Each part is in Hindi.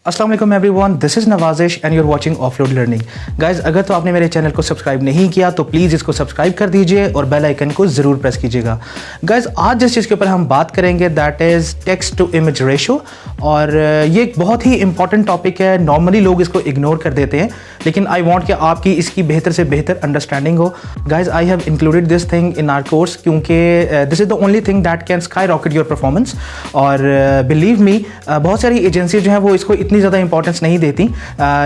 अस्सलाम वालेकुम everyone, this is Nawazish and you are watching offload learning. Guys, अगर तो आपने मेरे चैनल को सब्सक्राइब नहीं किया तो प्लीज़ इसको सब्सक्राइब कर दीजिए और बेल आइकन को ज़रूर प्रेस कीजिएगा। गाइज, आज जिस चीज़ के ऊपर हम बात करेंगे that is text to image ratio, और ये एक बहुत ही इंपॉर्टेंट टॉपिक है। नॉर्मली लोग इसको इग्नोर कर देते हैं, लेकिन आई वॉन्ट कि आपकी इसकी बेहतर से बेहतर अंडरस्टैंडिंग हो। Guys, I have included this thing in our course क्योंकि this is the only thing that can skyrocket your performance. और बिलीव मी, बहुत सारी एजेंसी जो हैं वो इसको इतनी ज़्यादा इंपॉर्टेंस नहीं देती,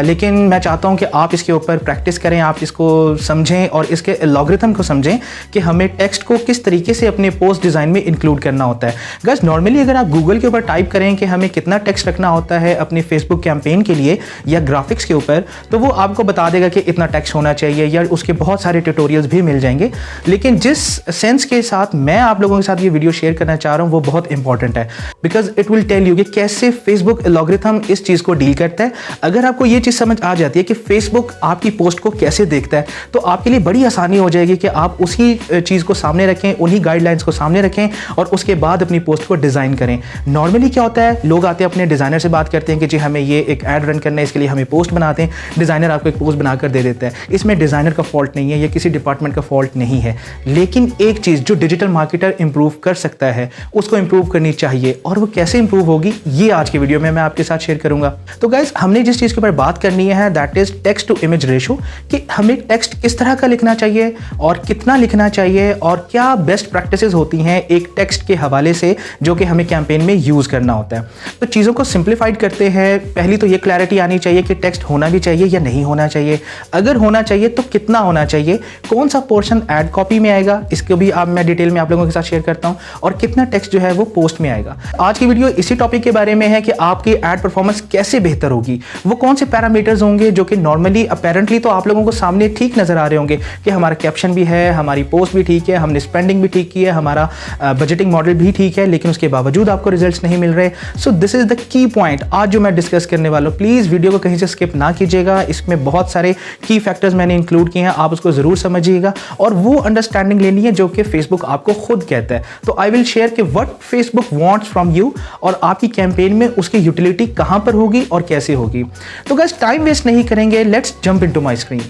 लेकिन मैं चाहता हूं कि आप इसके ऊपर प्रैक्टिस करें, आप इसको समझें और इसके एल्गोरिथम को समझें कि हमें टेक्स्ट को किस तरीके से अपने पोस्ट डिज़ाइन में इंक्लूड करना होता है। गाइस, नॉर्मली अगर आप गूगल के ऊपर टाइप करें कि हमें कितना टेक्स्ट रखना होता है अपने फेसबुक कैंपेन के लिए या ग्राफिक्स के ऊपर, तो वो आपको बता देगा कि इतना टेक्स्ट होना चाहिए, या उसके बहुत सारे ट्यूटोरियल्स भी मिल जाएंगे। लेकिन जिस सेंस के साथ मैं आप लोगों के साथ ये वीडियो शेयर करना चाह रहा हूँ वो बहुत इंपॉर्टेंट है, because it will tell you कि कैसे फेसबुक एल्गोरिथम इस चीज़ को डील करता है। अगर आपको ये चीज़ समझ आ जाती है कि फेसबुक आपकी पोस्ट को कैसे देखता है, तो आपके लिए बड़ी आसानी हो जाएगी कि आप उसी चीज़ को सामने रखें, उन्हीं गाइडलाइंस को सामने रखें और उसके बाद अपनी पोस्ट को डिज़ाइन करें। नॉर्मली क्या होता है, लोग आते हैं अपने डिज़ाइनर से बात करते हैं कि जी हमें ये एक ऐड रन करना है, इसके लिए हमें पोस्ट बनाते हैं। डिज़ाइनर आपको एक पोस्ट बनाकर दे देता है। इसमें डिज़ाइनर का फॉल्ट नहीं है, या किसी डिपार्टमेंट का फॉल्ट नहीं है, लेकिन एक चीज़ जो डिजिटल मार्केटर इंप्रूव कर सकता है उसको इंप्रूव करनी चाहिए, और वो कैसे इंप्रूव होगी ये आज की वीडियो में मैं आपके साथ शेयर करूंगा। तो गाइज, हमने जिस चीज़ के ऊपर बात करनी है that is text to image ratio, कि हमें टेक्स्ट किस तरह का लिखना चाहिए और कितना लिखना चाहिए, और क्या बेस्ट प्रैक्टिसेस होती हैं एक टेक्स्ट के हवाले से जो कि हमें कैंपेन में यूज़ करना होता है। तो चीज़ों को सिंप्लीफाइड करते हैं। पहली तो ये क्लैरिटी आनी चाहिए कि टेक्स्ट होना भी चाहिए या नहीं होना चाहिए, अगर होना चाहिए तो कितना होना चाहिए, कौन सा पोर्शन ऐड कॉपी में आएगा, इसको भी मैं डिटेल में आप लोगों के साथ शेयर करता हूँ, और कितना टेक्स्ट जो है वो पोस्ट में आएगा। आज की वीडियो इसी टॉपिक के बारे में है कि आपकी एड परफॉर्मेंस कैसे बेहतर होगी, वो कौन से पैरामीटर्स होंगे जो कि नॉर्मली अपेरेंटली तो आप लोगों को सामने ठीक नजर आ रहे होंगे कि हमारा कैप्शन भी है, हमारी पोस्ट भी ठीक है, हमने स्पेंडिंग भी ठीक की है, हमारा बजटिंग मॉडल भी ठीक है, लेकिन उसके बावजूद आपको रिजल्ट्स नहीं मिल रहे। सो this is the key point आज जो मैं डिस्कस करने वाला हूँ। प्लीज़ वीडियो को कहीं से स्किप ना कीजिएगा, इसमें बहुत सारे की फैक्टर्स मैंने इंक्लूड किए हैं, आप उसको ज़रूर समझिएगा और वो अंडरस्टैंडिंग लेनी है जो कि फेसबुक आपको खुद कहता है। तो आई विल शेयर कि what Facebook wants from you, और आपकी कैंपेन में उसकी यूटिलिटी कहां पर होगी और कैसे होगी। तो गाइस, टाइम वेस्ट नहीं करेंगे, let's jump into my screen.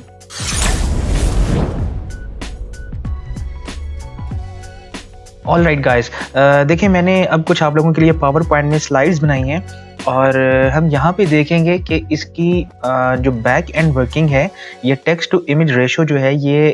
All right guys, देखिए मैंने अब कुछ आप लोगों के लिए पावर पॉइंट में स्लाइड्स बनाई हैं, और हम यहाँ पे देखेंगे कि इसकी जो बैक एंड वर्किंग है, ये टेक्स्ट टू इमेज रेशो जो है ये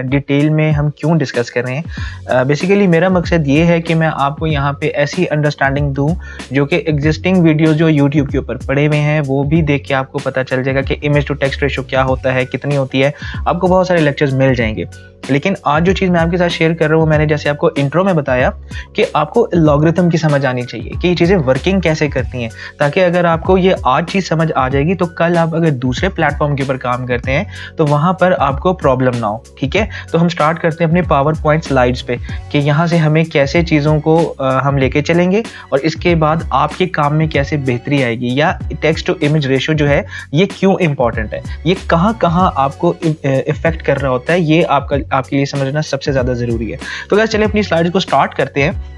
डिटेल में हम क्यों डिस्कस कर रहे हैं। बेसिकली मेरा मकसद ये है कि मैं आपको यहाँ पे ऐसी अंडरस्टैंडिंग दूँ जो कि एग्जिस्टिंग वीडियोस जो यूट्यूब के ऊपर पड़े हुए हैं वो भी देख के आपको पता चल जाएगा कि इमेज टू टेक्स्ट रेशो क्या होता है, कितनी होती है। आपको बहुत सारे लेक्चर्स मिल जाएंगे, लेकिन आज जो चीज़ मैं आपके साथ शेयर कर रहा हूँ, मैंने जैसे आपको इंट्रो में बताया कि आपको लॉगरिथम की समझ आनी चाहिए कि ये चीज़ें वर्किंग कैसे करती हैं, ताकि अगर आपको ये आज चीज़ समझ आ जाएगी तो कल आप अगर दूसरे प्लेटफॉर्म के ऊपर काम करते हैं तो वहाँ पर आपको प्रॉब्लम ना हो। ठीक है, तो हम स्टार्ट करते हैं अपने पावर पॉइंट स्लाइड्स पे कि यहाँ से हमें कैसे चीज़ों को हम लेके चलेंगे और इसके बाद आपके काम में कैसे बेहतरी आएगी, या टेक्स्ट टू इमेज रेशो जो है ये क्यों इंपॉर्टेंट है, ये कहाँ कहाँ आपको इफेक्ट कर रहा होता है, ये आपके लिए समझना सबसे ज़्यादा ज़रूरी है। तो गाइस, चलिए अपनी स्लाइड्स को स्टार्ट करते हैं।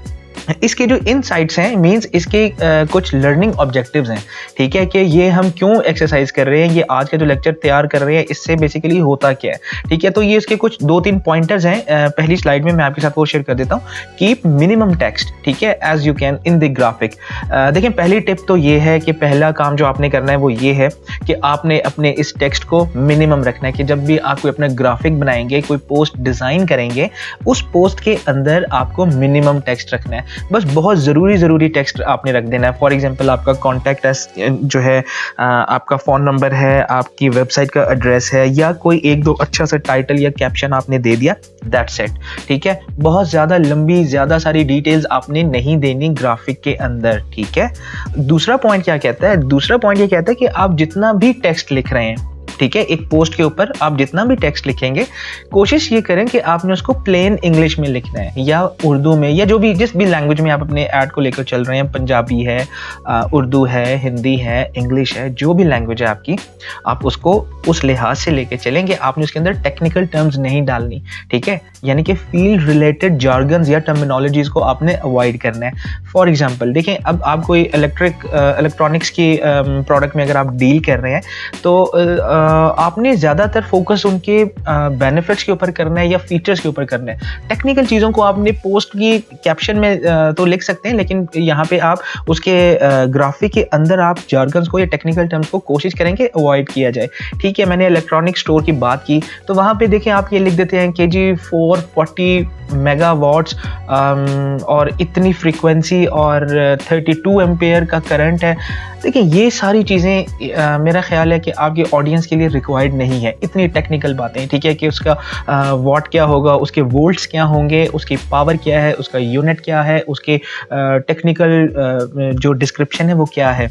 इसके जो इनसाइट्स हैं, मींस इसके कुछ लर्निंग ऑब्जेक्टिव्स हैं। ठीक है, कि ये हम क्यों एक्सरसाइज कर रहे हैं, ये आज का जो लेक्चर तैयार कर रहे हैं इससे बेसिकली होता क्या है। ठीक है, तो ये इसके कुछ 2-3 पॉइंटर्स हैं। पहली स्लाइड में मैं आपके साथ वो शेयर कर देता हूँ, कीप मिनिमम टेक्स्ट, ठीक है, as you can in the graphic. देखिए, पहली टिप तो ये है कि पहला काम जो आपने करना है वो ये है कि आपने अपने इस टेक्स्ट को मिनिमम रखना है, कि जब भी आप कोई अपना ग्राफिक बनाएंगे, कोई पोस्ट डिज़ाइन करेंगे, उस पोस्ट के अंदर आपको मिनिमम टेक्स्ट रखना है। बस बहुत ज़रूरी टेक्स्ट आपने रख देना है। फॉर एग्जांपल, आपका कॉन्टैक्ट जो है, आपका फ़ोन नंबर है, आपकी वेबसाइट का एड्रेस है, या कोई एक दो अच्छा सा टाइटल या कैप्शन आपने दे दिया, दैट्स इट। ठीक है, बहुत ज़्यादा लंबी ज़्यादा सारी डिटेल्स आपने नहीं देनी ग्राफिक के अंदर। ठीक है, दूसरा पॉइंट क्या कहता है, दूसरा पॉइंट ये कहता है कि आप जितना भी टेक्स्ट लिख रहे हैं, ठीक है, एक पोस्ट के ऊपर आप जितना भी टेक्स्ट लिखेंगे, कोशिश ये करें कि आपने उसको प्लेन इंग्लिश में लिखना है, या उर्दू में, या जो भी जिस भी लैंग्वेज में आप अपने ऐड को लेकर चल रहे हैं, पंजाबी है, उर्दू है, हिंदी है, इंग्लिश है, जो भी लैंग्वेज है आपकी, आप उसको उस लिहाज से लेके चलेंगे। आपने उसके अंदर टेक्निकल टर्म्स नहीं डालनी। ठीक है, यानी कि फील्ड रिलेटेड जार्गन्स या टर्मिनोलॉजीज को आपने अवॉइड करना है। फॉर एग्जांपल देखें, अब आप कोई इलेक्ट्रॉनिक्स की प्रोडक्ट में अगर आप डील कर रहे हैं तो आपने ज़्यादातर फोकस उनके बेनिफिट्स के ऊपर करना है या फीचर्स के ऊपर करना है। टेक्निकल चीज़ों को आपने पोस्ट की कैप्शन में तो लिख सकते हैं, लेकिन यहाँ पे आप उसके ग्राफिक के अंदर आप जार्गन्स को या टेक्निकल टर्म्स को कोशिश करेंगे अवॉइड किया जाए। ठीक है, मैंने इलेक्ट्रॉनिक स्टोर की बात की तो वहाँ पे देखें आप ये लिख देते हैं कि जी 440 मेगावाट्स और इतनी फ्रीक्वेंसी और 32 एम्पेयर का करंट है। देखिए ये सारी चीज़ें मेरा ख्याल है कि आपके ऑडियंस के लिए रिक्वायर्ड नहीं है, इतनी टेक्निकल बातें। ठीक है, कि उसका वॉट क्या होगा, उसके वोल्ट्स क्या होंगे, उसकी पावर क्या है, उसका यूनिट क्या है, उसके टेक्निकल जो डिस्क्रिप्शन है वो क्या है।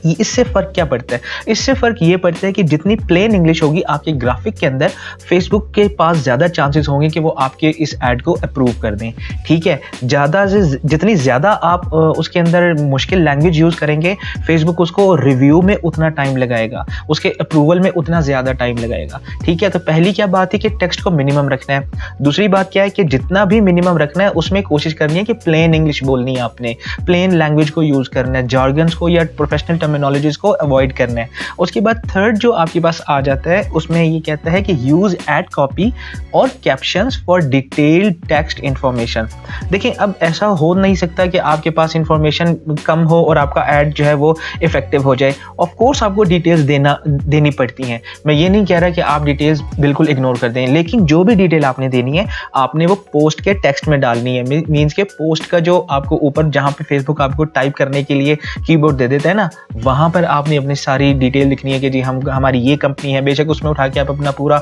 इससे फ़र्क क्या पड़ता है? इससे फ़र्क ये पड़ता है कि जितनी प्लेन इंग्लिश होगी आपके ग्राफिक के अंदर, फेसबुक के पास ज़्यादा चांसेस होंगे कि वो आपके इस ऐड को अप्रूव कर दें। ठीक है, ज़्यादा से जितनी ज़्यादा आप उसके अंदर मुश्किल लैंग्वेज यूज़ करेंगे, फेसबुक उसको रिव्यू में उतना टाइम लगाएगा, उसके अप्रूवल में उतना ज़्यादा टाइम लगाएगा। ठीक है, तो पहली क्या बात है कि टेक्स्ट को मिनिमम रखना है। दूसरी बात क्या है कि जितना भी मिनिमम रखना है उसमें कोशिश करनी है कि प्लेन इंग्लिश बोलनी है, आपने प्लेन लैंग्वेज को यूज़ करना है, जार्गन्स को या प्रोफेशनल टर्मिनोलॉजीज को अवॉइड करना है। उसके बाद थर्ड जो आपके पास आ जाता है उसमें ये कहता है कि यूज एड कॉपी और captions for detailed text information. देखिए अब ऐसा हो नहीं सकता कि आपके पास इंफॉर्मेशन कम हो और आपका ऐड जो है वो इफेक्टिव हो जाए। ऑफ कोर्स आपको डिटेल्स देनी पड़ती हैं, मैं ये नहीं कह रहा कि आप डिटेल्स बिल्कुल इग्नोर कर दें, लेकिन जो भी डिटेल आपने देनी है आपने वो पोस्ट के टेक्स्ट में डालनी है। मीन्स के पोस्ट का जो आपको ऊपर जहाँ पे फेसबुक आपको टाइप करने के लिए कीबोर्ड दे देता है ना, वहाँ पर आपने अपनी सारी डिटेल लिखनी है कि जी हमारी ये कंपनी है। बेशक उसमें उठा के आप अपना पूरा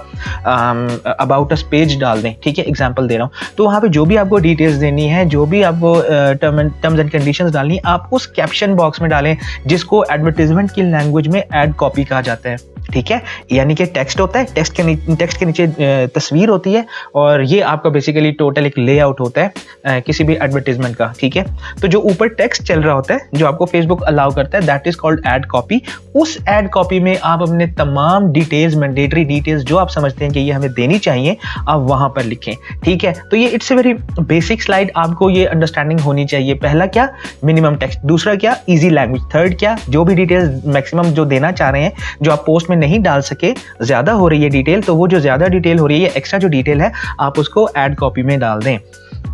अबाउट अस पेज डाल दें। ठीक है, एग्जांपल दे रहा हूँ, तो वहाँ पे जो भी आपको डिटेल्स देनी है, जो भी आपको टर्म्स एंड कंडीशंस डालनी है, आप उस कैप्शन बॉक्स में डालें जिसको एडवर्टीजमेंट की लैंग्वेज में एड कॉपी कहा जाता है। ठीक है, यानी कि टेक्स्ट होता है, टेक्स्ट के नीचे तस्वीर होती है और ये आपका बेसिकली टोटल एक लेआउट होता है किसी भी एडवर्टीजमेंट का। ठीक है, तो जो ऊपर टेक्स्ट चल रहा होता है जो आपको फेसबुक अलाउ करता है, that is called ad copy. उस एड कॉपी में आप अपने तमाम डिटेल्स, मैंडेटरी डिटेल्स जो आप समझते हैं कि ये हमें देनी चाहिए, आप वहां पर लिखें। ठीक है, तो ये it's a very basic slide, आपको ये अंडरस्टैंडिंग होनी चाहिए। पहला क्या, मिनिमम टेक्स्ट। दूसरा क्या, इजी लैंग्वेज। थर्ड क्या, जो भी डिटेल्स मैक्सिमम जो देना चाह रहे हैं, जो आप पोस्ट में नहीं डाल सके, ज्यादा हो रही है डिटेल, तो वो जो ज्यादा डिटेल हो रही है, एक्स्ट्रा जो डिटेल है, आप उसको एड कॉपी में डाल दें।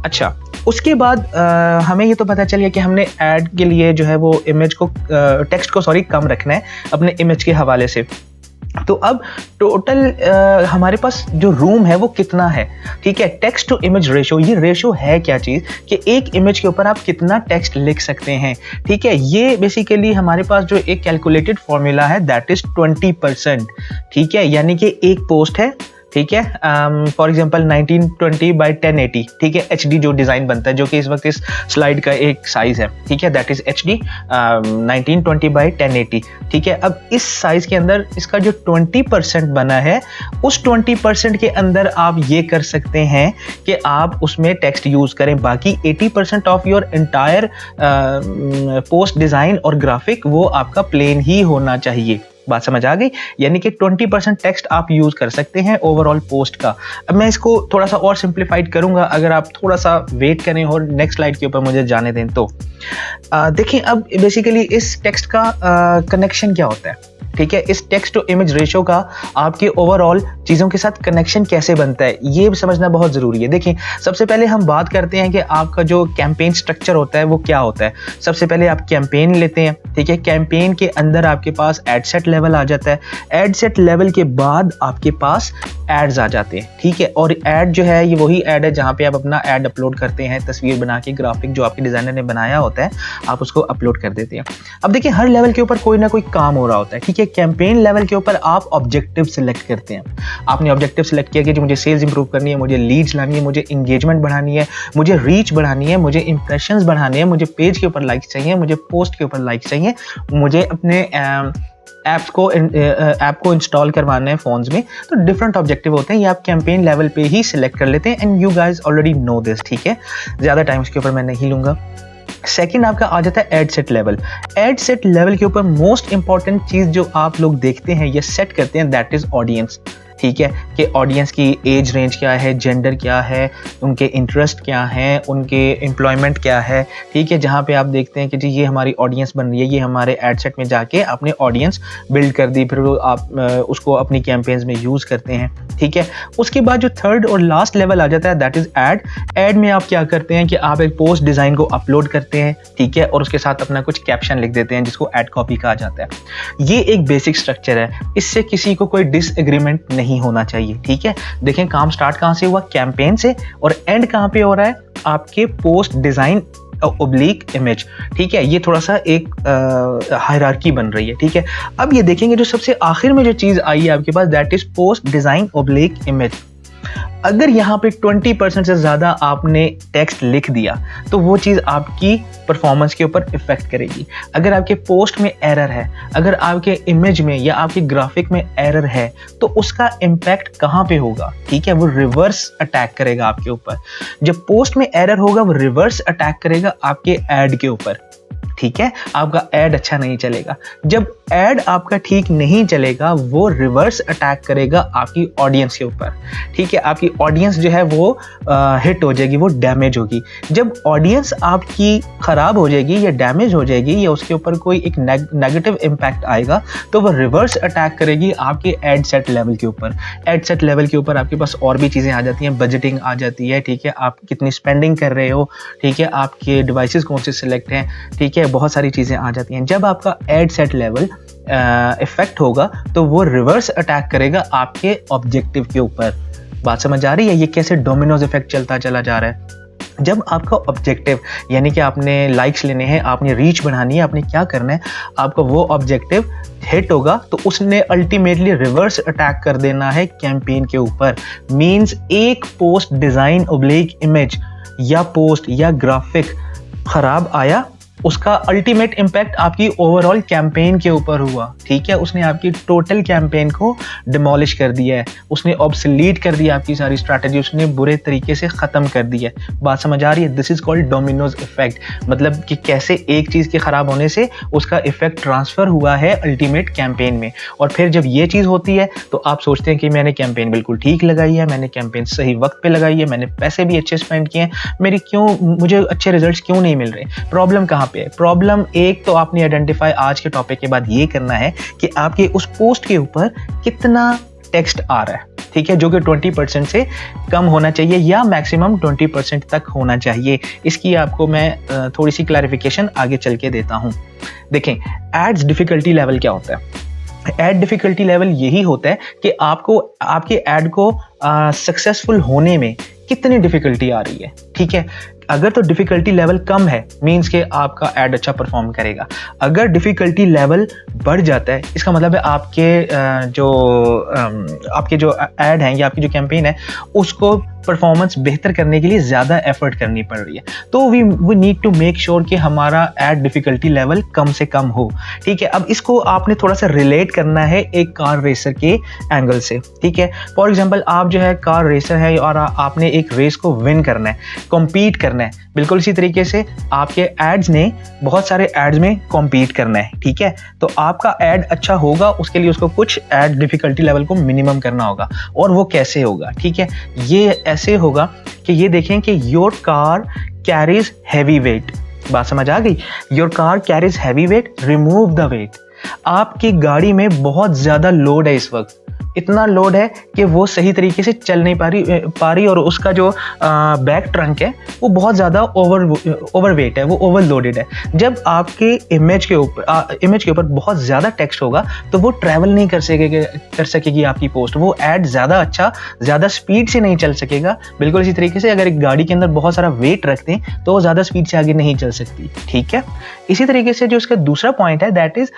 अच्छा, उसके बाद हमें ये तो पता चल गया कि हमने ऐड के लिए जो है वो इमेज को टेक्स्ट को कम रखना है अपने इमेज के हवाले से। तो अब टोटल हमारे पास जो रूम है वो कितना है। ठीक है, टेक्स्ट टू इमेज रेशो, ये रेशो है क्या चीज़ कि एक इमेज के ऊपर आप कितना टेक्स्ट लिख सकते हैं। ठीक है, ये बेसिकली हमारे पास जो एक कैलकुलेटेड फॉर्मूला है, दैट इज 20%। ठीक है, यानी कि एक पोस्ट है, ठीक है, फॉर एग्जांपल 1920 बाई 1080। ठीक है, HD जो डिज़ाइन बनता है, जो कि इस वक्त इस स्लाइड का एक साइज़ है। ठीक है, दैट इज़ HD 1920 बाई 1080। ठीक है, अब इस साइज़ के अंदर इसका जो 20% बना है, उस 20% के अंदर आप ये कर सकते हैं कि आप उसमें टेक्स्ट यूज़ करें। बाकी 80% of your entire post design और ग्राफिक वो आपका प्लेन ही होना चाहिए। बात समझ आ गई? यानी कि 20% टेक्स्ट आप यूज कर सकते हैं ओवरऑल पोस्ट का। अब मैं इसको थोड़ा सा और सिंप्लीफाइड करूंगा, अगर आप थोड़ा सा वेट करें और नेक्स्ट स्लाइड के ऊपर मुझे जाने दें तो देखें अब बेसिकली इस टेक्स्ट का कनेक्शन क्या होता है। ठीक है, इस टेक्स्ट टू इमेज रेशो का आपके ओवरऑल चीज़ों के साथ कनेक्शन कैसे बनता है, ये समझना बहुत ज़रूरी है। देखिए, सबसे पहले हम बात करते हैं कि आपका जो कैंपेन स्ट्रक्चर होता है वो क्या होता है। सबसे पहले आप कैंपेन लेते हैं। ठीक है, कैंपेन के अंदर आपके पास एड सेट लेवल आ जाता है। एड सेट लेवल के बाद आपके पास एड्स आ जाते हैं। ठीक है, और एड जो है ये वही एड है जहाँ पे आप अपना एड अपलोड करते हैं, तस्वीर बना के, ग्राफिक जो आपके डिज़ाइनर ने बनाया होता है, आप उसको अपलोड कर देते हैं। अब देखिए, हर लेवल के ऊपर कोई ना कोई काम हो रहा होता है। ठीक है, कैंपेन लेवल के ऊपर आप ऑब्जेक्टिव सिलेक्ट करते हैं। आपने ऑब्जेक्टिव सिलेक्ट किया कि मुझे सेल्स इंप्रूव करनी है, मुझे लीड्स लानी है, मुझे इंगेजमेंट बढ़ानी है, मुझे रीच बढ़ानी है, मुझे इंप्रेशंस बढ़ाने हैं, मुझे पेज के ऊपर लाइक्स चाहिए, मुझे पोस्ट के ऊपर लाइक्स चाहिए, मुझे अपने ऐप को इंस्टॉल करवाना है फोन्स में। तो डिफरेंट ऑब्जेक्टिव होते हैं, ये आप कैंपेन लेवल पे ही सिलेक्ट कर लेते हैं and you guys already know this. ठीक है, ज़्यादा टाइम इसके ऊपर मैं नहीं लूँगा। सेकंड आपका आ जाता है ad set level. Ad set level के ऊपर मोस्ट इंपॉर्टेंट चीज़ जो आप लोग देखते हैं या सेट करते हैं, दैट इज ऑडियंस। ठीक है, कि ऑडियंस की एज रेंज क्या है, जेंडर क्या है, उनके इंटरेस्ट क्या हैं, उनके एम्प्लॉयमेंट क्या है, ठीक है, जहाँ पे आप देखते हैं कि जी ये हमारी ऑडियंस बन रही है, ये हमारे एड सेट में जाके आपने ऑडियंस बिल्ड कर दी, फिर आप उसको अपनी कैंपेन्स में यूज़ करते हैं, ठीक है। उसके बाद जो थर्ड और लास्ट लेवल आ जाता है दैट इज़ ऐड। ऐड में आप क्या करते हैं कि आप एक पोस्ट डिज़ाइन को अपलोड करते हैं, ठीक है, और उसके साथ अपना कुछ कैप्शन लिख देते हैं जिसको ऐड कॉपी कहा जाता है। ये एक बेसिक स्ट्रक्चर है, इससे किसी को कोई डिसएग्रीमेंट नहीं होना चाहिए, ठीक है। देखें काम स्टार्ट कहाँ से हुआ, कैंपेन से, और एंड कहाँ पे हो रहा है, आपके पोस्ट डिज़ाइन ओब्लिक इमेज, ठीक है। ये थोड़ा सा एक हायरार्की बन रही है, ठीक है। अब ये देखेंगे जो सबसे आखिर में जो चीज़ आई है आपके पास that is post design oblique image. अगर यहाँ पे 20% से ज़्यादा आपने टेक्स्ट लिख दिया तो वो चीज़ आपकी परफॉर्मेंस के ऊपर इफेक्ट करेगी। अगर आपके पोस्ट में एरर है, अगर आपके इमेज में या आपके ग्राफिक में एरर है, तो उसका इम्पैक्ट कहाँ पे होगा, ठीक है, वो रिवर्स अटैक करेगा आपके ऊपर। जब पोस्ट में एरर होगा वो रिवर्स अटैक करेगा आपके ऐड के ऊपर, ठीक है, आपका ऐड अच्छा नहीं चलेगा। जब ऐड आपका ठीक नहीं चलेगा वो रिवर्स अटैक करेगा आपकी ऑडियंस के ऊपर, ठीक है। आपकी ऑडियंस जो है वो हिट हो जाएगी, वो डैमेज होगी। जब ऑडियंस आपकी ख़राब हो जाएगी या डैमेज हो जाएगी या उसके ऊपर कोई एक नेगेटिव इम्पैक्ट आएगा तो वो रिवर्स अटैक करेगी आपके एड सेट लेवल के ऊपर। एड सेट लेवल के ऊपर आपके पास और भी चीज़ें आ जाती हैं, बजटिंग आ जाती है, ठीक है, आप कितनी स्पेंडिंग कर रहे हो, ठीक है, आपके डिवाइसेस कौन से सिलेक्ट हैं, ठीक है, बहुत सारी चीज़ें आ जाती हैं। जब आपका एड सेट लेवल इफेक्ट होगा तो वो रिवर्स अटैक करेगा आपके ऑब्जेक्टिव के ऊपर। बात समझ आ रही है, ये कैसे डोमिनोज इफेक्ट चलता चला जा रहा है। जब आपका ऑब्जेक्टिव यानी कि आपने लाइक्स लेने हैं, आपने रीच बढ़ानी है, आपने क्या करना है, आपका वो ऑब्जेक्टिव हिट होगा तो उसने अल्टीमेटली रिवर्स अटैक कर देना है कैंपेन के ऊपर। मींस एक पोस्ट डिज़ाइन ओब्लिक इमेज या पोस्ट या ग्राफिक खराब आया, उसका अल्टीमेट इम्पैक्ट आपकी ओवरऑल कैंपेन के ऊपर हुआ, ठीक है। उसने आपकी टोटल कैंपेन को डिमोलिश कर दिया है, उसने ऑब्सोलीट कर दिया आपकी सारी स्ट्रैटेजी, उसने बुरे तरीके से ख़त्म कर दिया है। बात समझ आ रही है, this is called Domino's effect, मतलब कि कैसे एक चीज़ के ख़राब होने से उसका इफेक्ट ट्रांसफ़र हुआ है अल्टीमेट कैंपेन में। और फिर जब ये चीज़ होती है तो आप सोचते हैं कि मैंने कैंपेन बिल्कुल ठीक लगाई है, मैंने कैंपेन सही वक्त पर लगाई है, मैंने पैसे भी अच्छे स्पेंड किए हैं, मुझे अच्छे रिजल्ट क्यों नहीं मिल रहे। प्रॉब्लम कहाँ पे है? प्रॉब्लम एक तो आपने आइडेंटिफाई आज के टॉपिक के बाद ये करना है कि आपके उस पोस्ट के ऊपर कितना टेक्स्ट आ रहा है, ठीक है, जो कि 20% से कम होना चाहिए या मैक्सिमम 20% तक होना चाहिए। इसकी आपको मैं थोड़ी सी क्लैरिफिकेशन आगे चल के देता हूं। देखें एड्स डिफिकल्टी लेवल क्या होता है। एड डिफिकल्टी लेवल यही होता है कि आपको आपके ऐड को सक्सेसफुल होने में कितनी डिफिकल्टी आ रही है, ठीक है। अगर तो डिफिकल्टी लेवल कम है मींस के आपका ऐड अच्छा परफॉर्म करेगा। अगर डिफिकल्टी लेवल बढ़ जाता है इसका मतलब है आपके जो ऐड हैं या आपकी जो कैंपेन है उसको परफॉर्मेंस बेहतर करने के लिए ज़्यादा एफर्ट करनी पड़ रही है। तो we need to make sure कि हमारा ऐड डिफिकल्टी लेवल कम से कम हो, ठीक है। अब इसको आपने थोड़ा सा रिलेट करना है एक कार रेसर के एंगल से, ठीक है। फॉर एग्जांपल आप जो है कार रेसर है और आपने एक रेस को विन करना है, कॉम्पीट करना है। बिल्कुल इसी तरीके से आपके एड्स ने बहुत सारे एड्स में कॉम्पीट करना है, ठीक है। तो आपका ऐड अच्छा होगा उसके लिए उसको कुछ ऐड डिफिकल्टी लेवल को मिनिमम करना होगा। और वो कैसे होगा, ठीक है, ये ऐसे होगा कि ये देखें कि your car carries heavy weight. बात समझ आ गई? Your car carries heavy weight, remove the weight. आपकी गाड़ी में बहुत ज़्यादा लोड है, इस वक्त इतना लोड है कि वो सही तरीके से चल नहीं पा रही और उसका जो बैक ट्रंक है वो बहुत ज़्यादा ओवरवेट है, वो ओवरलोडेड है। जब आपके इमेज के ऊपर बहुत ज़्यादा टेक्स्ट होगा तो वो ट्रैवल नहीं कर सकेगी आपकी पोस्ट, वो ऐड ज़्यादा स्पीड से नहीं चल सकेगा। बिल्कुल इसी तरीके से अगर एक गाड़ी के अंदर बहुत सारा वेट रखते हैं तो वो ज़्यादा स्पीड से आगे नहीं चल सकती, ठीक है। इसी तरीके से जो उसका दूसरा पॉइंट है that is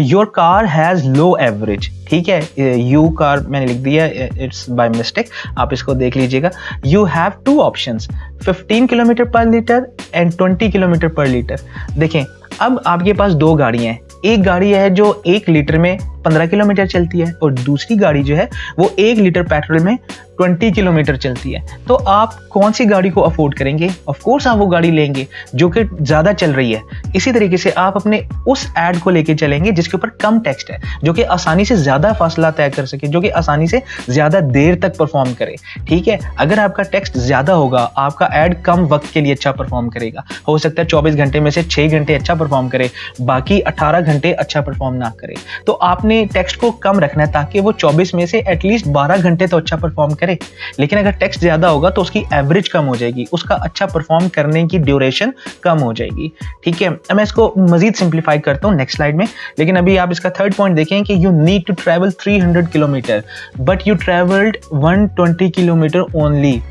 your car has low average, ठीक है। यू कार मैंने लिख दिया, इट्स बाय मिस्टेक, आप इसको देख लीजिएगा। You have two options, 15 kilometre पर लीटर एंड 20 किलोमीटर पर लीटर। देखें अब आपके पास दो गाड़ियां हैं, एक गाड़ी है जो 1 लीटर में 15 किलोमीटर चलती है और दूसरी गाड़ी जो है वो 1 लीटर पेट्रोल में 20 किलोमीटर चलती है, तो आप कौन सी गाड़ी को अफोर्ड करेंगे? ऑफ कोर्स आप वो गाड़ी लेंगे जो कि ज़्यादा चल रही है। इसी तरीके से आप अपने उस ऐड को लेके चलेंगे जिसके ऊपर कम टेक्स्ट है, जो कि आसानी से ज़्यादा फासला तय कर सके, जो कि आसानी से ज़्यादा देर तक परफॉर्म करे। ठीक है, अगर आपका टेक्स्ट ज़्यादा होगा, आपका ऐड कम वक्त के लिए अच्छा परफॉर्म करेगा। हो सकता है 24 घंटे में से 6 घंटे अच्छा परफॉर्म करे, बाकी 18 घंटे अच्छा परफॉर्म ना करे। तो आपने टेक्स्ट को कम रखना है ताकि वो 24 में से एटलीस्ट 12 घंटे तो अच्छा परफॉर्म करे। लेकिन अगर टेक्स्ट ज़्यादा होगा तो उसकी एवरेज कम हो जाएगी, उसका अच्छा परफॉर्म करने की ड्यूरेशन कम हो जाएगी। ठीक है, मैं इसको मजीद सिंप्लीफाई करता हूँ नेक्स्ट स्लाइड में। लेकिन अभी आप इसका थर्ड पॉइंट देखें कि you need to travel 300 kilometre but you travelled 120 kilometre only.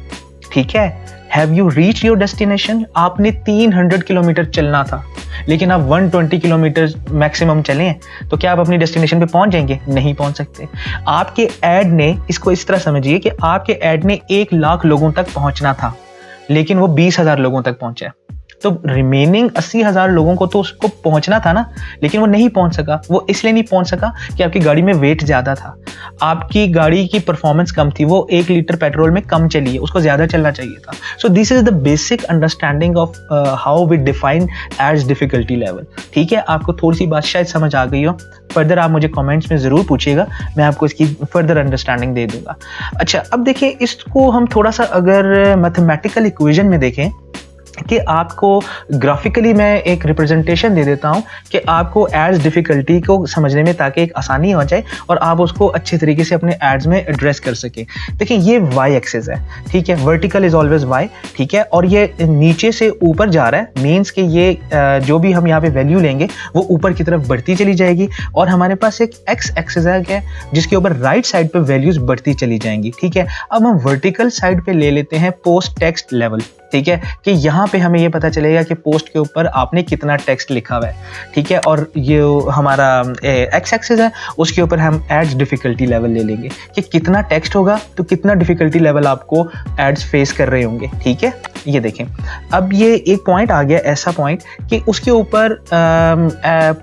ठीक है, have you reach your destination? आपने 300 किलोमीटर चलना था लेकिन आप 120 किलोमीटर मैक्सिमम चले हैं, तो क्या आप अपनी डेस्टिनेशन पे पहुंच जाएंगे? नहीं पहुंच सकते। आपके ऐड ने, इसको इस तरह समझिए कि आपके ऐड ने 1 लाख लोगों तक पहुंचना था लेकिन वो 20,000 लोगों तक पहुंचा। तो रिमेनिंग 80,000 लोगों को तो उसको पहुंचना था ना, लेकिन वो नहीं पहुंच सका। वो इसलिए नहीं पहुंच सका कि आपकी गाड़ी में वेट ज़्यादा था, आपकी गाड़ी की परफॉर्मेंस कम थी, वो 1 लीटर पेट्रोल में कम चली है, उसको ज़्यादा चलना चाहिए था। So this is the basic understanding of how we define ads difficulty level. ठीक है, आपको थोड़ी सी बात शायद समझ आ गई हो। फर्दर आप मुझे कमेंट्स में ज़रूर पूछिएगा, मैं आपको इसकी फर्दर अंडरस्टैंडिंग दे दूंगा। अच्छा, अब देखिए, इसको हम थोड़ा सा अगर मैथमेटिकल इक्वेशन में देखें कि आपको ग्राफिकली मैं एक रिप्रेजेंटेशन दे देता हूं कि आपको एड्स डिफिकल्टी को समझने में ताकि एक आसानी हो जाए और आप उसको अच्छे तरीके से अपने एड्स में एड्रेस कर सकें। देखिए, ये वाई एक्सिस है। ठीक है, वर्टिकल इज ऑलवेज वाई। ठीक है, और ये नीचे से ऊपर जा रहा है, मीन्स कि ये जो भी हम यहाँ पे वैल्यू लेंगे वो ऊपर की तरफ बढ़ती चली जाएगी। और हमारे पास एक एक्स एक्सिस है जिसके ऊपर राइट साइड पे वैल्यूज बढ़ती चली जाएंगी। ठीक है, अब हम वर्टिकल साइड पे ले लेते हैं पोस्ट टेक्स्ट लेवल। ठीक है, कि यहाँ पे हमें ये पता चलेगा कि पोस्ट के ऊपर आपने कितना टेक्स्ट लिखा हुआ है। ठीक है, और ये हमारा एक्स एक्सिस है, उसके ऊपर हम एड्स डिफिकल्टी लेवल ले लेंगे कि कितना टेक्स्ट होगा तो कितना डिफिकल्टी लेवल आपको एड्स फेस कर रहे होंगे। ठीक है, ये देखें, अब ये एक पॉइंट आ गया, ऐसा पॉइंट कि उसके ऊपर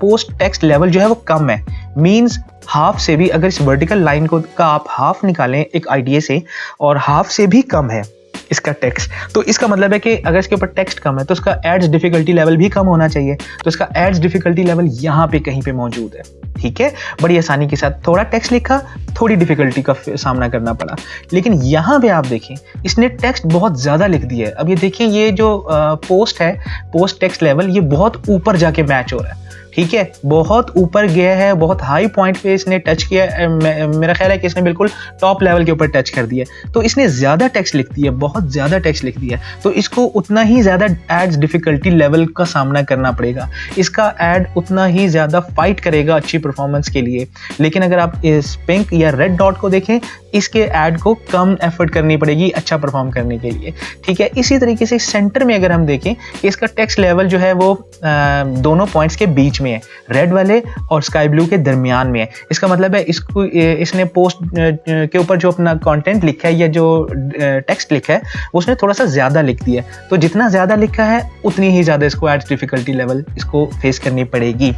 पोस्ट टेक्स्ट लेवल जो है वो कम है, मीन्स हाफ से भी, अगर इस वर्टिकल लाइन को का आप हाफ निकालें एक आईडीए से और हाफ से भी कम है इसका टेक्स्ट, तो इसका मतलब है कि अगर इसके ऊपर टेक्स्ट कम है तो इसका एड्स डिफिकल्टी लेवल भी कम होना चाहिए। तो इसका एड्स डिफिकल्टी लेवल यहाँ पे कहीं पे मौजूद है। ठीक है, बड़ी आसानी के साथ थोड़ा टेक्स्ट लिखा, थोड़ी डिफिकल्टी का सामना करना पड़ा। लेकिन यहाँ पे आप देखें, इसने टेक्स्ट बहुत ज़्यादा लिख दिया है। अब ये देखें, ये जो पोस्ट है, पोस्ट टेक्स्ट लेवल, ये बहुत ऊपर जाके मैच हो रहा है। ठीक है, बहुत ऊपर गया है, बहुत हाई पॉइंट पे इसने टच किया। मेरा ख्याल है कि इसने बिल्कुल टॉप लेवल के ऊपर टच कर दिया। तो इसने ज़्यादा टेक्स्ट लिख दिया, बहुत ज़्यादा टेक्स्ट लिख दिया, तो इसको उतना ही ज़्यादा एड्स डिफिकल्टी लेवल का सामना करना पड़ेगा। इसका एड उतना ही ज़्यादा फाइट करेगा अच्छी परफॉर्मेंस के लिए। लेकिन अगर आप इस पिंक या रेड डॉट को देखें, इसके ऐड को कम एफर्ट करनी पड़ेगी अच्छा परफॉर्म करने के लिए। ठीक है, इसी तरीके से सेंटर में अगर हम देखें कि इसका टेक्स्ट लेवल जो है वो दोनों पॉइंट्स के बीच में है, रेड वाले और स्काई ब्लू के दरमियान में है। इसका मतलब है इसको इसने पोस्ट के ऊपर जो अपना कंटेंट लिखा है या जो टेक्स्ट लिखा है उसने थोड़ा सा ज़्यादा लिख दिया है। तो जितना ज़्यादा लिखा है उतनी ही ज़्यादा इसको एड्स डिफिकल्टी लेवल इसको फेस करनी पड़ेगी।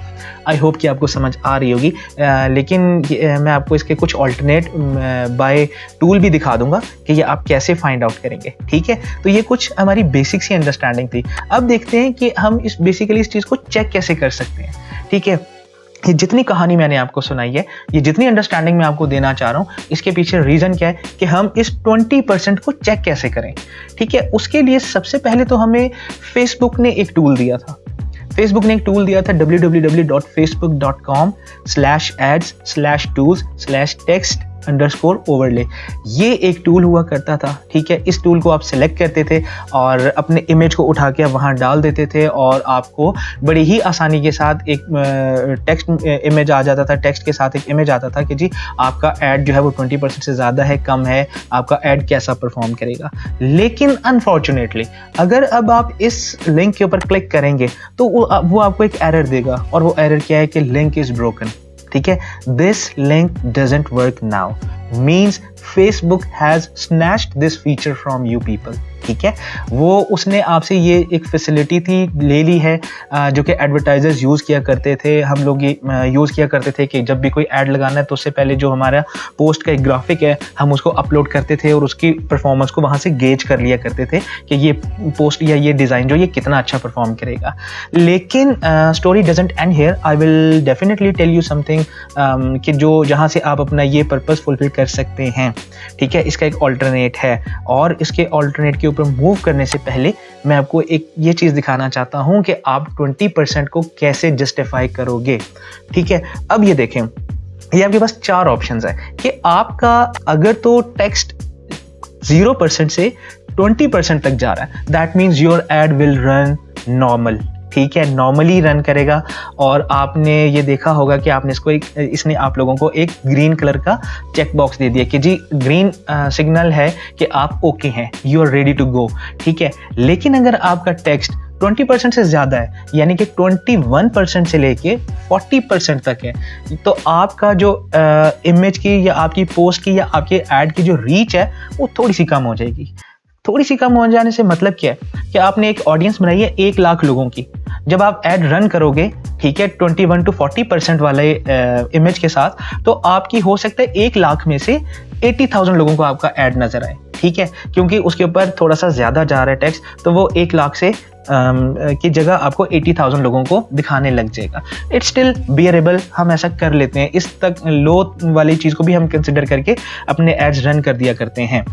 आई होप कि आपको समझ आ रही होगी। लेकिन मैं आपको इसके कुछ ऑल्टरनेट बाय टूल भी दिखा दूंगा कि ये आप कैसे फाइंड आउट करेंगे। ठीक है, तो ये कुछ हमारी बेसिक सी अंडरस्टैंडिंग थी। अब देखते हैं कि हम इस बेसिकली इस चीज़ को चेक कैसे कर सकते हैं। ठीक है, ये जितनी कहानी मैंने आपको सुनाई है, ये जितनी अंडरस्टैंडिंग मैं आपको देना चाह रहा हूँ, इसके पीछे रीज़न क्या है कि हम इस 20% को चेक कैसे करें। ठीक है, उसके लिए सबसे पहले तो हमें फेसबुक ने एक टूल दिया था। फेसबुक ने एक टूल दिया था www.facebook.com/ads/tools/text_overlay। ये एक टूल हुआ करता था। ठीक है, इस टूल को आप सेलेक्ट करते थे और अपने इमेज को उठा के वहाँ डाल देते थे और आपको बड़ी ही आसानी के साथ एक टेक्स्ट इमेज आ जाता था, टेक्स्ट के साथ एक इमेज आता था कि जी आपका ऐड जो है वो 20% से ज़्यादा है, कम है, आपका ऐड कैसा परफॉर्म करेगा। लेकिन अनफॉर्चुनेटली अगर अब आप इस लिंक के ऊपर क्लिक करेंगे तो वो आपको एक एरर देगा, और वो एरर क्या है कि लिंक इज़ ब्रोकन। ठीक है, this link doesn't work now, means Facebook has snatched this feature from you people। ठीक है, वो उसने आपसे ये एक फैसिलिटी थी ले ली है जो कि एडवर्टाइजर्स यूज़ किया करते थे। हम लोग ये यूज़ किया करते थे कि जब भी कोई ऐड लगाना है तो उससे पहले जो हमारा पोस्ट का एक ग्राफिक है हम उसको अपलोड करते थे और उसकी परफॉर्मेंस को वहाँ से गेज कर लिया करते थे कि ये पोस्ट या ये डिज़ाइन जो ये कितना अच्छा परफॉर्म करेगा। लेकिन story doesn't end here, I will definitely tell you something कि जो जहाँ से आप अपना ये पर्पस फुलफिल कर सकते हैं। ठीक है, इसका एक ऑल्टरनेट है और इसके ऑल्टरनेट के ऊपर मूव करने से पहले मैं आपको एक ये चीज़ दिखाना चाहता हूँ कि आप 20% को कैसे जस्टिफाई करोगे। ठीक है, अब ये देखें, ये आपके पास 4 ऑप्शंस है कि आपका अगर तो टेक्स्ट 0% से 20% तक जा रहा है, that means your add will run normal. ठीक है, नॉर्मली रन करेगा और आपने ये देखा होगा कि आपने इसने आप लोगों को एक ग्रीन कलर का चेक बॉक्स दे दिया कि जी ग्रीन सिग्नल है कि आप ओके हैं, you are ready to go. ठीक है, लेकिन अगर आपका टेक्स्ट 20% से ज़्यादा है, यानी कि 21% से लेके 40% तक है, तो आपका जो इमेज की या आपकी पोस्ट की या आपके ऐड की जो रीच है वो थोड़ी सी कम हो जाएगी। थोड़ी सी कम हो जाने से मतलब क्या है कि आपने एक ऑडियंस बनाई है 1 लाख लोगों की, जब आप ऐड रन करोगे, ठीक है, 21 to 40% वाले इमेज के साथ, तो आपकी हो सकता है 1 लाख में से 80,000 लोगों को आपका ऐड नजर आए। ठीक है, क्योंकि उसके ऊपर थोड़ा सा ज़्यादा जा रहा है टेक्स्ट, तो वो 1 लाख से की जगह आपको 80,000 लोगों को दिखाने लग जाएगा। इट्स स्टिल बियरेबल, हम ऐसा कर लेते हैं, इस तक लो वाली चीज़ को भी हम कंसिडर करके अपने एड्स रन कर दिया करते हैं।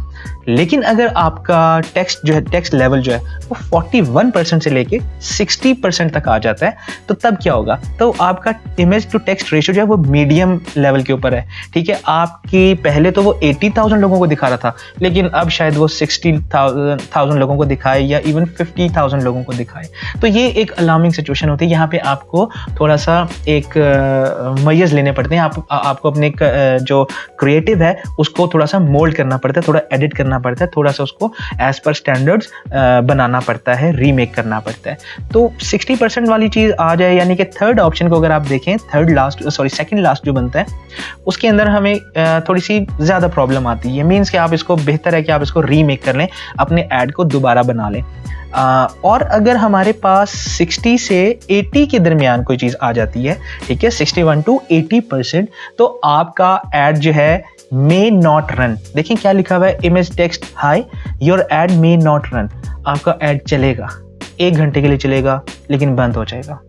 लेकिन अगर आपका टेक्स्ट जो है, टेक्स्ट लेवल जो है वो 41% से लेके 60% तक आ जाता है, तो तब क्या होगा, तो आपका इमेज टू टेक्स्ट रेशियो जो है वो मीडियम लेवल के ऊपर है। ठीक है, आपकी पहले तो वो 80,000 लोगों को दिखा रहा था, लेकिन अब शायद वो 60,000 लोगों को दिखाए या इवन 50,000 लोगों को दिखाए। तो ये एक अलार्मिंग सिचुएशन होती है। यहाँ पे आपको थोड़ा सा एक मेजर्स लेने पड़ते हैं, आपको अपने जो क्रिएटिव है उसको थोड़ा सा मोल्ड करना पड़ता है, थोड़ा एडिट करना पड़ता है, थोड़ा सा उसको एज पर स्टैंडर्ड्स बनाना पड़ता है, रीमेक करना पड़ता है। तो 60% वाली चीज़ आ जाए, यानी कि थर्ड ऑप्शन को अगर आप देखें, सेकंड लास्ट जो बनता है उसके अंदर हमें थोड़ी सी ज़्यादा प्रॉब्लम आती है। मीन्स कि आप इसको, बेहतर है कि आप इसको रीमेक कर लें, अपने ऐड को दोबारा बना लें। और अगर हमारे पास 60 से 80 के दरमियान कोई चीज़ आ जाती है, ठीक है, 61 to 80%, तो आपका ऐड जो है मे नॉट रन। देखिए क्या लिखा हुआ है, image text high, your add may not run. आपका ऐड चलेगा, 1 घंटे के लिए चलेगा, लेकिन बंद हो जाएगा।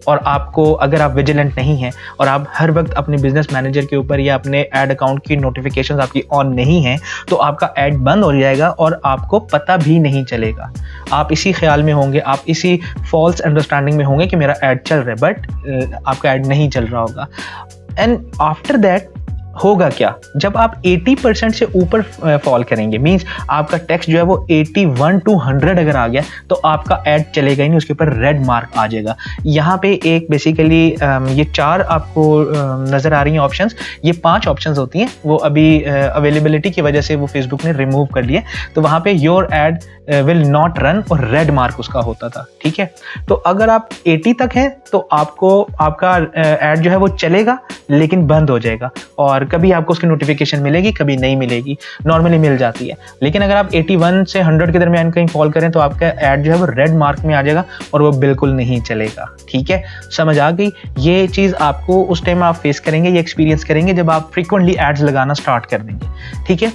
और आपको, अगर आप विजिलेंट नहीं हैं और आप हर वक्त अपने बिजनेस मैनेजर के ऊपर या अपने ऐड अकाउंट की नोटिफिकेशंस आपकी ऑन नहीं हैं, तो आपका ऐड बंद हो जाएगा और आपको पता भी नहीं चलेगा। आप इसी ख्याल में होंगे, आप इसी फॉल्स अंडरस्टैंडिंग में होंगे कि मेरा ऐड चल रहा है, बट आपका ऐड नहीं चल रहा होगा। एंड आफ्टर दैट होगा क्या, जब आप 80% से ऊपर फॉल करेंगे, मींस आपका टेक्स्ट जो है वो 81 to 100 अगर आ गया, तो आपका ऐड चलेगा ही नहीं, उसके ऊपर रेड मार्क आ जाएगा। यहाँ पे एक बेसिकली ये 4 आपको नज़र आ रही हैं ऑप्शंस, ये 5 ऑप्शंस होती हैं, वो अभी अवेलेबिलिटी की वजह से वो फेसबुक ने रिमूव कर लिए। तो वहाँ पे your add will not run और रेड मार्क उसका होता था। ठीक है, तो अगर आप 80 तक हैं तो आपका ऐड जो है वो चलेगा, लेकिन बंद हो जाएगा, और कभी आपको उसकी नोटिफिकेशन मिलेगी, कभी नहीं मिलेगी, नॉर्मली मिल जाती है। लेकिन अगर आप 81 से 100 के दरमियान कहीं फॉल करें तो आपका ऐड जो है वो रेड मार्क में आ जाएगा और वो बिल्कुल नहीं चलेगा। ठीक है, समझ आ गई? ये चीज़ आपको उस टाइम आप फेस करेंगे, ये एक्सपीरियंस करेंगे जब आप फ्रीक्वेंटली एड्स लगाना स्टार्ट कर देंगे। ठीक है,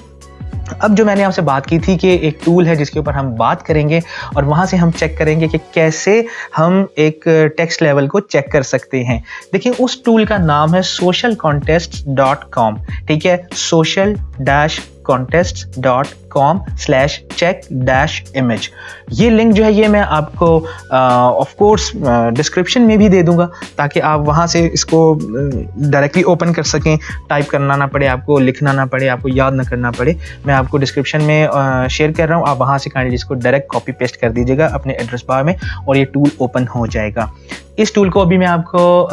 अब जो मैंने आपसे बात की थी कि एक टूल है जिसके ऊपर हम बात करेंगे और वहाँ से हम चेक करेंगे कि कैसे हम एक टेक्स्ट लेवल को चेक कर सकते हैं। देखिए, उस टूल का नाम है socialcontests.com। ठीक है, social-contests.com/check-image। ये लिंक जो है ये मैं आपको ऑफ कोर्स डिस्क्रिप्शन में भी दे दूंगा, ताकि आप वहाँ से इसको डायरेक्टली ओपन कर सकें, टाइप करना ना पड़े, आपको लिखना ना पड़े, आपको याद ना करना पड़े। मैं आपको डिस्क्रिप्शन में शेयर कर रहा हूँ, आप वहाँ से काइंडली इसको डायरेक्ट कॉपी पेस्ट कर दीजिएगा अपने एड्रेस बार में और ये टूल ओपन हो जाएगा। इस टूल को अभी मैं आपको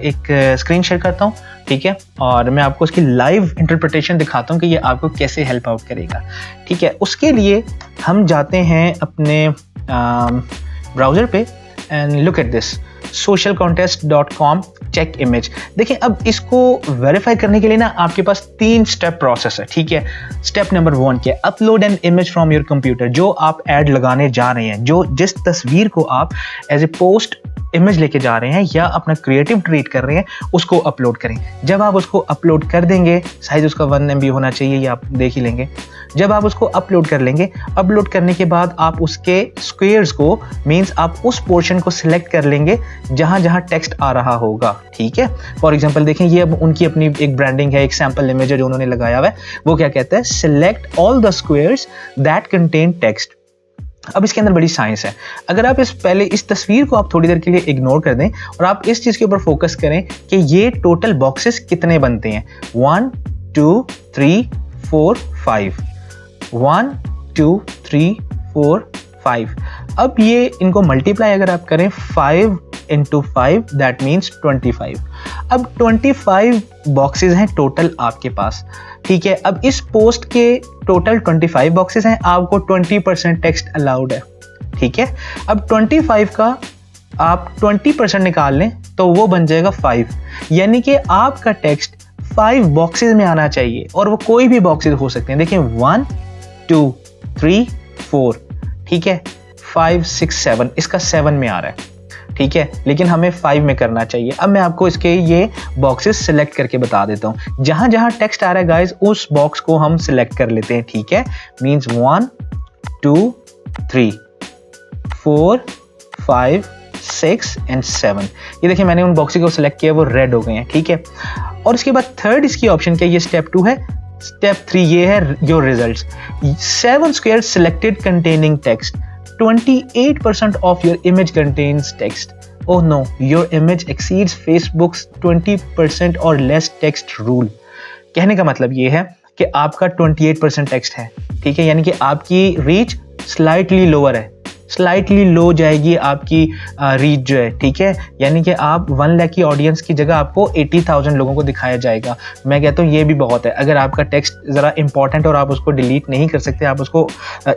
एक स्क्रीन शेयर करता हूँ, ठीक है, और मैं आपको इसकी लाइव इंटरप्रिटेशन दिखाता हूँ कि ये आपको कैसे हेल्प आउट करेगा। ठीक है, उसके लिए हम जाते हैं अपने ब्राउज़र पे and look at this. socialcontest.com check image. देखिए अब इसको वेरीफाई करने के लिए ना आपके पास 3 स्टेप प्रोसेस है, ठीक है। स्टेप नंबर 1 क्या है, upload an image from your computer. जो आप ऐड लगाने जा रहे हैं, जो जिस तस्वीर को आप एज ए पोस्ट इमेज लेके जा रहे हैं या अपना क्रिएटिव ट्रीट कर रहे हैं, उसको अपलोड करें। जब आप उसको अपलोड कर देंगे, साइज उसका 1 MB होना चाहिए, ये आप देख ही लेंगे। जब आप उसको अपलोड कर लेंगे, अपलोड करने के बाद आप उसके स्क्वेयर्स को, मींस आप उस पोर्शन को सिलेक्ट कर लेंगे जहां जहां टेक्स्ट आ रहा होगा, ठीक है। फॉर एग्जांपल देखें, ये अब उनकी अपनी एक ब्रांडिंग है, एक सैंपल इमेज है जो उन्होंने लगाया हुआ है। वो क्या कहता है, select all the squares that contain text. अब इसके अंदर बड़ी साइंस है। अगर आप पहले इस तस्वीर को आप थोड़ी देर के लिए इग्नोर कर दें और आप इस चीज के ऊपर फोकस करें कि ये टोटल बॉक्सेस कितने बनते हैं, 1 2 3 4 5, 1 2 3 4 5। अब ये इनको मल्टीप्लाई अगर आप करें 5 into 5 दैट मीन्स 25। अब 25 बॉक्सेस हैं टोटल आपके पास, ठीक है। अब इस पोस्ट के टोटल 25 बॉक्सेस हैं, आपको 20% टेक्स्ट अलाउड है, ठीक है। अब 25 का आप 20% निकाल लें तो वो बन जाएगा 5, यानी कि आपका टेक्स्ट 5 बॉक्सेस में आना चाहिए, और वो कोई भी बॉक्सेस हो सकते हैं। देखिए 1 2 3 4, ठीक है, 5 6 7, इसका 7 में आ रहा है, ठीक है, लेकिन हमें 5 में करना चाहिए। अब मैं आपको इसके ये बॉक्सेस सिलेक्ट करके बता देता हूं। जहां जहां टेक्स्ट आ रहा है गाइस, उस बॉक्स को हम सिलेक्ट कर लेते हैं, ठीक है। Means 1 2 3 4 5 6 and 7। ये देखिए मैंने उन बॉक्सेस को सिलेक्ट किया, वो रेड हो गए हैं, ठीक है। और इसके बाद थर्ड इसकी ऑप्शन क्या है, ये स्टेप 2 है। स्टेप 3 ये है your results. 7 square selected containing text, 28% of your image contains text. Oh no, your image exceeds Facebook's 20% or less text rule. कहने का मतलब ये है कि आपका 28% टेक्स्ट है, ठीक है, यानी कि आपकी रीच स्लाइटली लोअर है, स्लाइटली लो जाएगी आपकी रीच जो है, ठीक है। यानी कि आप 1 लाख की ऑडियंस की जगह आपको 80,000 लोगों को दिखाया जाएगा। मैं कहता हूँ ये भी बहुत है। अगर आपका टेक्स्ट ज़रा इंपॉर्टेंट और आप उसको डिलीट नहीं कर सकते, आप उसको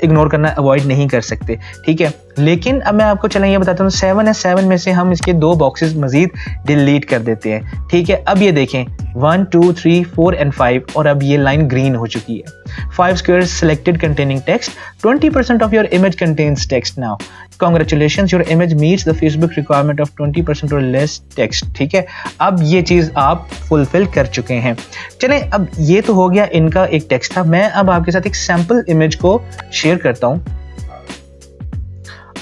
इग्नोर करना अवॉइड नहीं कर सकते, ठीक है। लेकिन अब मैं आपको चलें ये बताता हूँ, 7 है, 7 में से हम इसके 2 बॉक्सेस मजीद डिलीट कर देते हैं, ठीक है। अब ये देखें 1 2 3 4 एंड 5, और अब ये लाइन ग्रीन हो चुकी है। 5 squares selected containing text, 20% of your image contains text now. Congratulations, your image meets the Facebook requirement of 20% or less text, ठीक है। अब ये चीज़ आप फुलफिल कर चुके हैं। चलें, अब ये तो हो गया इनका एक टेक्स्ट था। मैं अब आपके साथ एक सैम्पल इमेज को शेयर करता हूँ,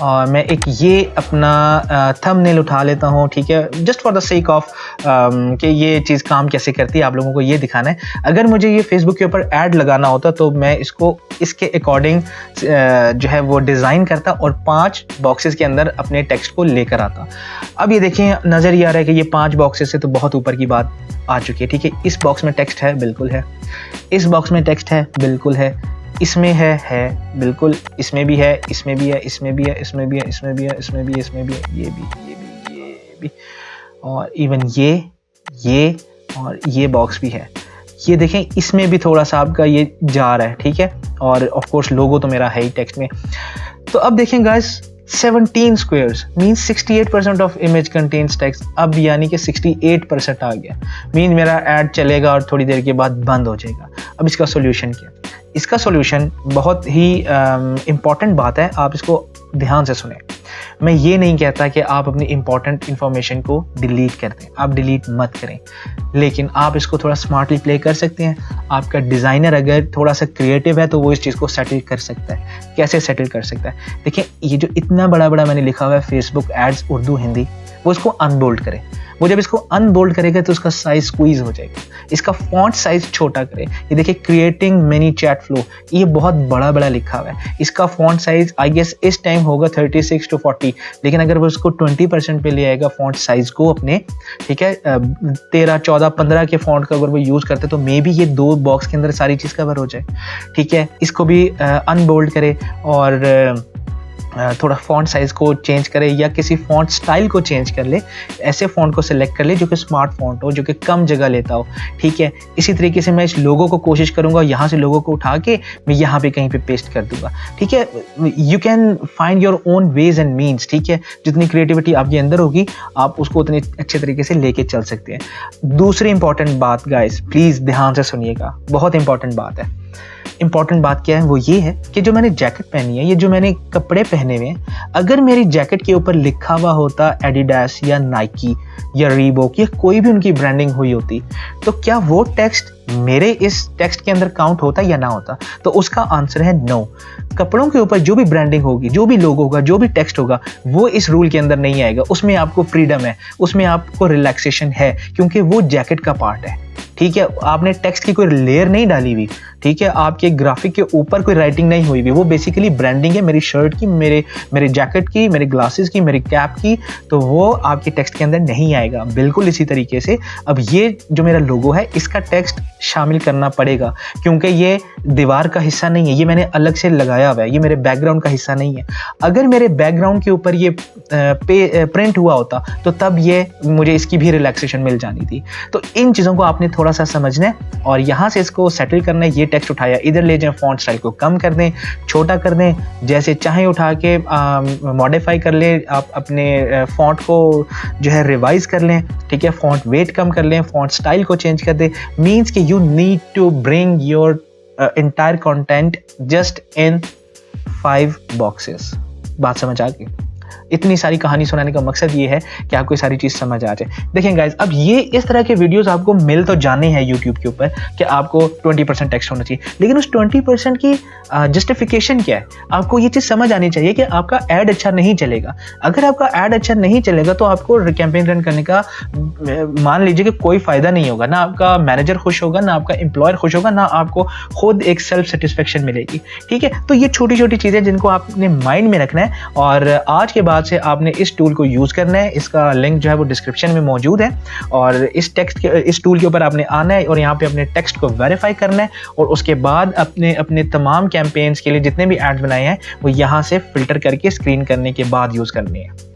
और मैं एक ये अपना थंबनेल उठा लेता हूँ, ठीक है, just for the sake of कि ये चीज़ काम कैसे करती है, आप लोगों को ये दिखाना है। अगर मुझे ये फेसबुक के ऊपर ऐड लगाना होता तो मैं इसको इसके अकॉर्डिंग जो है वो डिज़ाइन करता और 5 बॉक्सेस के अंदर अपने टेक्स्ट को लेकर आता। अब ये देखें, नज़र ये आ रहा है कि ये 5 बॉक्सेस से तो बहुत ऊपर की बात आ चुकी है, ठीक है। इस बॉक्स में टेक्स्ट है, बिल्कुल है। इस बॉक्स में टेक्स्ट है, बिल्कुल है। इसमें है बिल्कुल, इसमें भी है, इसमें भी है, इसमें भी है, इसमें भी है, इसमें भी है, इसमें भी है, इसमें भी है, ये भी, और इवन ये और ये बॉक्स भी है। ये देखें, इसमें भी थोड़ा सा आपका ये जा रहा है, ठीक है। और ऑफ कोर्स लोगो तो मेरा है ही टेक्स्ट में। तो अब देखें guys, 17 squares means 68% of image contains text. अब यानी कि 68% आ गया, मीन मेरा ऐड चलेगा और थोड़ी देर के बाद बंद हो जाएगा। अब इसका सोल्यूशन क्या? इसका सोल्यूशन बहुत ही इम्पॉर्टेंट बात है, आप इसको ध्यान से सुने। मैं ये नहीं कहता कि आप अपनी इंपॉर्टेंट इंफॉर्मेशन को डिलीट कर दें, आप डिलीट मत करें, लेकिन आप इसको थोड़ा स्मार्टली प्ले कर सकते हैं। आपका डिज़ाइनर अगर थोड़ा सा क्रिएटिव है तो वो इस चीज़ को सेटल कर सकता है। कैसे सेटल कर सकता है? देखिए, ये जो इतना बड़ा मैंने लिखा हुआ है फेसबुक एड्स उर्दू हिंदी, वो इसको अनबोल्ड करें। वो जब इसको अनबोल्ड करेगा तो उसका साइज स्क्वीज हो जाएगा। इसका फॉन्ट साइज छोटा करें। ये देखिए, क्रिएटिंग मिनी चैट फ्लो, ये बहुत बड़ा लिखा हुआ है। इसका फॉन्ट साइज आई गेस इस टाइम होगा 36 to 40, लेकिन अगर वो उसको 20% पे ले आएगा फॉन्ट साइज को अपने, ठीक है, 13 14 15 के फॉन्ट का अगर वो यूज़ करते तो मे बी ये 2 बॉक्स के अंदर सारी चीज़ कवर हो जाए, ठीक है। इसको भी अनबोल्ड करें और थोड़ा फ़ॉन्ट साइज़ को चेंज करे या किसी फ़ॉन्ट स्टाइल को चेंज कर ले, ऐसे फ़ॉन्ट को सिलेक्ट कर ले जो कि स्मार्ट फ़ॉन्ट हो, जो कि कम जगह लेता हो, ठीक है। इसी तरीके से मैं इस लोगो को कोशिश करूँगा यहाँ से लोगो को उठा के मैं यहाँ पे कहीं पे पेस्ट कर दूँगा, ठीक है। You can find your own ways and means, ठीक है। जितनी क्रिएटिविटी आपके अंदर होगी आप उसको उतने अच्छे तरीके से लेके चल सकते हैं। दूसरी इंपॉर्टेंट बात गाइस, प्लीज़ ध्यान से सुनिएगा, बहुत इंपॉर्टेंट बात है। इंपॉर्टेंट बात क्या है, वो ये है कि जो मैंने जैकेट पहनी है, ये जो मैंने कपड़े पहने हुए हैं, अगर मेरी जैकेट के ऊपर लिखा हुआ होता एडिडास या नाइकी या रीबॉक या कोई भी उनकी ब्रांडिंग हुई होती, तो क्या वो टेक्स्ट मेरे इस टेक्स्ट के अंदर काउंट होता या ना होता? तो उसका आंसर है नो। कपड़ों के ऊपर जो भी ब्रांडिंग होगी, जो भी लोगो होगा, जो भी टेक्स्ट होगा, वो इस रूल के अंदर नहीं आएगा। उसमें आपको फ्रीडम है, उसमें आपको रिलैक्सेशन है, क्योंकि वो जैकेट का पार्ट है, ठीक है। आपने टेक्स्ट की कोई लेयर नहीं डाली हुई, ठीक है। आपके ग्राफिक के ऊपर कोई राइटिंग नहीं हुई हुई, वो बेसिकली ब्रांडिंग है मेरी शर्ट की, मेरे जैकेट की, मेरे ग्लासेस की, मेरी कैप की, तो वो आपके टेक्स्ट के अंदर नहीं आएगा। बिल्कुल इसी तरीके से अब ये जो मेरा लोगो है, इसका टेक्स्ट शामिल करना पड़ेगा, क्योंकि ये दीवार का हिस्सा नहीं है, ये मैंने अलग से लगाया हुआ है, ये मेरे बैकग्राउंड का हिस्सा नहीं है। अगर मेरे बैकग्राउंड के ऊपर ये प्रिंट हुआ होता तो तब ये मुझे इसकी भी रिलैक्सेशन मिल जानी थी। तो इन चीज़ों को आपने थोड़ा सा समझना है और यहाँ से इसको सेटल करना है। ये टेक्स्ट उठाया, इधर ले जाएं, फॉन्ट स्टाइल को कम कर दें, छोटा कर दें, जैसे चाहे उठा के मॉडिफाई कर लें, आप अपने फॉन्ट को जो है रिवाइज कर लें, ठीक है। फॉन्ट वेट कम कर लें, फॉन्ट स्टाइल को चेंज कर दें। मीन्स कि you need to bring your entire content just in 5 boxes। बात समझ आ गई? इतनी सारी कहानी सुनाने का मकसद ये है कि आपको सारी चीज़ समझ आ जाए। देखें गाइज, अब ये इस तरह के वीडियोस आपको मिल तो जाने हैं यूट्यूब के ऊपर कि आपको 20% टेक्स्ट होना चाहिए, लेकिन उस 20% की जस्टिफिकेशन क्या है? आपको ये चीज़ समझ आनी चाहिए कि आपका ऐड अच्छा नहीं चलेगा। अगर आपका ऐड अच्छा नहीं चलेगा तो आपको कैंपेन रन करने का मान लीजिए कि कोई फ़ायदा नहीं होगा। ना आपका मैनेजर खुश होगा, ना आपका एम्प्लॉयर खुश होगा, ना आपको खुद एक सेल्फ सेटिस्फेक्शन मिलेगी, ठीक है। तो ये छोटी छोटी चीज़ें जिनको आपने माइंड में रखना है और आज के बाद से आपने इस टूल को यूज़ करना है। इसका लिंक जो है वो डिस्क्रिप्शन में मौजूद है और इस टूल के ऊपर आपने आना है और यहाँ पे अपने टेक्स्ट को वेरीफाई करना है और उसके बाद अपने तमाम कैंपेन्स के लिए जितने भी एड्स बनाए हैं वो यहाँ से फिल्टर करके स्क्रीन करने के बाद यूज़ करने हैं।